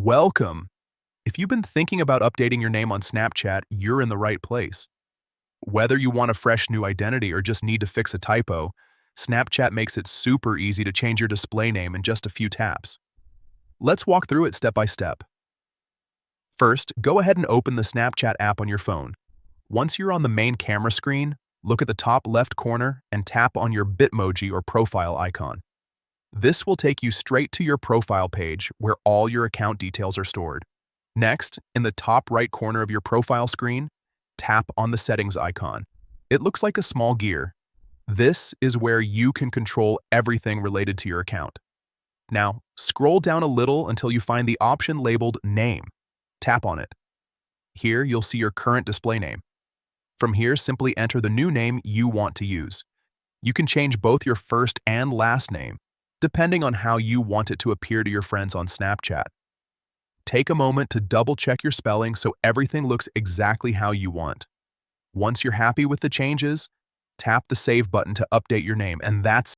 Welcome! If you've been thinking about updating your name on Snapchat, you're in the right place. Whether you want a fresh new identity or just need to fix a typo, Snapchat makes it super easy to change your display name in just a few taps. Let's walk through it step by step. First, go ahead and open the Snapchat app on your phone. Once you're on the main camera screen, look at the top left corner and tap on your Bitmoji or profile icon. This will take you straight to your profile page where all your account details are stored. Next, in the top right corner of your profile screen, tap on the settings icon. It looks like a small gear. This is where you can control everything related to your account. Now, scroll down a little until you find the option labeled Name. Tap on it. Here, you'll see your current display name. From here, simply enter the new name you want to use. You can change both your first and last name, depending on how you want it to appear to your friends on Snapchat. Take a moment to double-check your spelling so everything looks exactly how you want. Once you're happy with the changes, tap the Save button to update your name, and that's